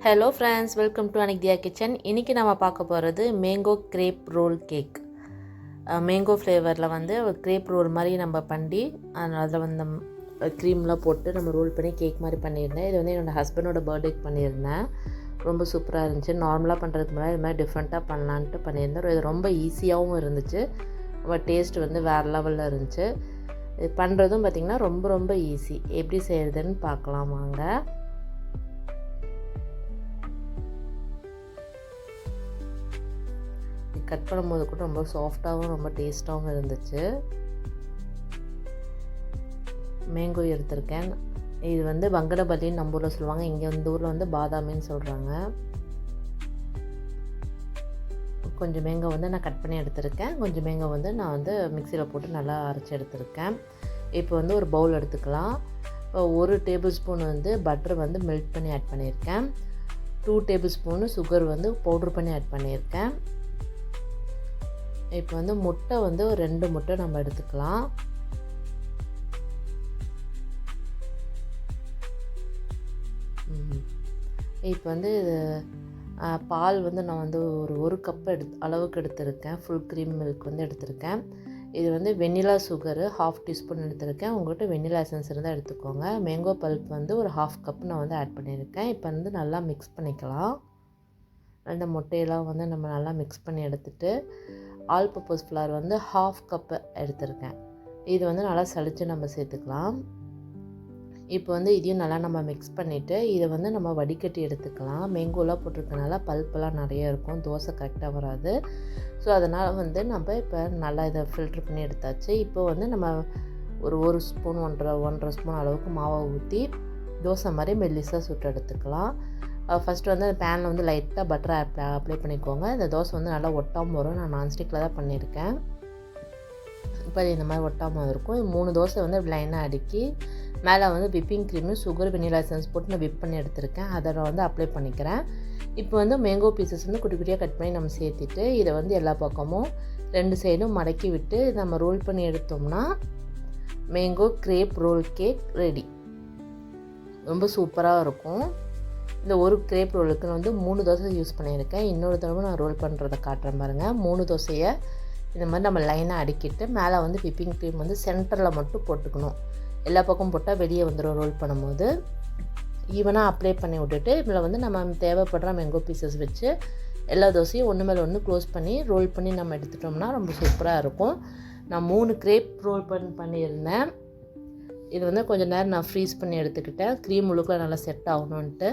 Hello friends, welcome to Anikthiya kitchen. இன்றைக்கி நம்ம பார்க்க போகிறது mango crepe roll cake. Mango ஃப்ளேவரில் வந்து ஒரு கிரேப் ரோல் மாதிரி நம்ம பண்ணி அதில் வந்து க்ரீம்லாம் போட்டு நம்ம ரோல் பண்ணி கேக் மாதிரி பண்ணியிருந்தேன். இது வந்து என்னோடய ஹஸ்பண்டோட பர்த்டேக்கு பண்ணியிருந்தேன். ரொம்ப சூப்பராக இருந்துச்சு. நார்மலாக பண்ணுறதுக்கு முன்னாடி இது மாதிரி டிஃப்ரெண்ட்டாக பண்ணலான்ட்டு பண்ணியிருந்தேன். இது ரொம்ப ஈஸியாகவும் இருந்துச்சு. ரொம்ப டேஸ்ட் வந்து வேறு லெவலில் இருந்துச்சு. இது பண்ணுறதும் பார்த்திங்கன்னா ரொம்ப ரொம்ப ஈஸி. எப்படி செய்கிறதுன்னு பார்க்கலாம் வாங்க. கட் பண்ணும்போது கூட ரொம்ப சாஃப்டாகவும் ரொம்ப டேஸ்ட்டாகவும் இருந்துச்சு. மேங்கோ எடுத்திருக்கேன். இது வந்து வங்கடபல்லின்னு நம்ம ஊரில் சொல்லுவாங்க. இங்கே இந்த ஊரில் வந்து பாதாமின்னு சொல்கிறாங்க. கொஞ்சம் மேங்கோ வந்து நான் கட் பண்ணி எடுத்திருக்கேன். கொஞ்சம் மேங்கோ வந்து நான் வந்து மிக்சியில் போட்டு நல்லா அரைச்சி எடுத்திருக்கேன். இப்போ வந்து ஒரு பவுல் எடுத்துக்கலாம். 1 டேபிள் ஸ்பூன் வந்து பட்டர் வந்து மெல்ட் பண்ணி ஆட் பண்ணியிருக்கேன். 2 டேபிள் ஸ்பூனு சுகர் வந்து பவுட்ரு பண்ணி ஆட் பண்ணியிருக்கேன். இப்போ வந்து முட்டை வந்து ஒரு 2 முட்டை நம்ம எடுத்துக்கலாம். இப்போ வந்து இது பால் வந்து நான் வந்து ஒரு கப் அளவுக்கு எடுத்திருக்கேன். ஃபுல் க்ரீம் மில்க் வந்து எடுத்திருக்கேன். இது வந்து வெண்ணிலா சுகரு 1/2 டீஸ்பூன் எடுத்திருக்கேன். உங்கள்கிட்ட வெண்ணிலா எசன்ஸ் இருந்தால் எடுத்துக்கோங்க. மேங்கோ பல்ப் வந்து ஒரு 1/2 கப் நான் வந்து ஆட் பண்ணியிருக்கேன். இப்போ வந்து நல்லா மிக்ஸ் பண்ணிக்கலாம். அந்த முட்டையெல்லாம் வந்து நம்ம நல்லா மிக்ஸ் பண்ணி எடுத்துகிட்டு ஆல் பர்பஸ் ஃப்ளார் வந்து 1/2 கப்பு எடுத்திருக்கேன். இது வந்து நல்லா சளிச்சு நம்ம சேர்த்துக்கலாம். இப்போ வந்து இதையும் நல்லா நம்ம மிக்ஸ் பண்ணிவிட்டு இதை வந்து நம்ம வடிகட்டி எடுத்துக்கலாம். மேங்கோலாம் போட்டிருக்கனால பல்ப்பெல்லாம் நிறைய இருக்கும், தோசை கரெக்டாக வராது. ஸோ அதனால் வந்து நம்ம இப்போ நல்லா இதை ஃபில்ட்ரு பண்ணி எடுத்தாச்சு. இப்போ வந்து நம்ம ஒரு ஸ்பூன் 1.5 ஸ்பூன் அளவுக்கு மாவை ஊற்றி தோசை மாதிரி மெல்லிசாக சுட்டு எடுத்துக்கலாம். ஃபஸ்ட்டு வந்து அந்த பேனில் வந்து லைட்டாக பட்டரை அப்ளை பண்ணிக்கோங்க. இந்த தோசை வந்து நல்லா ஒட்டாமல் வரும். நான் நான்ஸ்டிக்கில் தான் பண்ணியிருக்கேன். இப்போ இந்த மாதிரி ஒட்டாமல் இருக்கும். 3 தோசை வந்து லைனாக அடுக்கி மேலே வந்து whipping cream sugar vanilla essence போட்டு நான் விப் பண்ணி எடுத்திருக்கேன். அதை நான் வந்து அப்ளை பண்ணிக்கிறேன். இப்போ வந்து மேங்கோ பீசஸ் வந்து குட்டி குட்டியாக கட் பண்ணி நம்ம சேர்த்துட்டு இதை வந்து எல்லா பக்கமும் 2 சைடும் மடக்கி விட்டு நம்ம ரோல் பண்ணி எடுத்தோம்னா mango crepe roll cake ready. ரொம்ப சூப்பராக இருக்கும். இந்த ஒரு கிரேப் ரோலுக்கு நான் வந்து 3 தோசை யூஸ் பண்ணியிருக்கேன். இன்னொரு தடவை நான் ரோல் பண்ணுறதை காட்டுறேன் பாருங்கள். 3 தோசையை இந்த மாதிரி நம்ம லைனாக அடுக்கிட்டு மேலே வந்து விப்பிங் க்ரீம் வந்து சென்டரில் மட்டும் போட்டுக்கணும். எல்லா பக்கம் போட்டால் வெளியே வந்துடும். ரோல் பண்ணும்போது ஈவனாக அப்ளை பண்ணி விட்டுட்டு இதில் வந்து நம்ம தேவைப்படுற மேங்கோ பீசஸ் வச்சு எல்லா தோசையும் ஒன்று மேலே ஒன்று க்ளோஸ் பண்ணி ரோல் பண்ணி நம்ம எடுத்துட்டோம்னா ரொம்ப சூப்பராக இருக்கும். நான் 3 கிரேப் ரோல் பண்ணியிருந்தேன். இது வந்து கொஞ்சம் நேரம் நான் ஃப்ரீஸ் பண்ணி எடுத்துக்கிட்டேன். க்ரீம் முழுக்க நல்லா செட் ஆகணுன்ட்டு.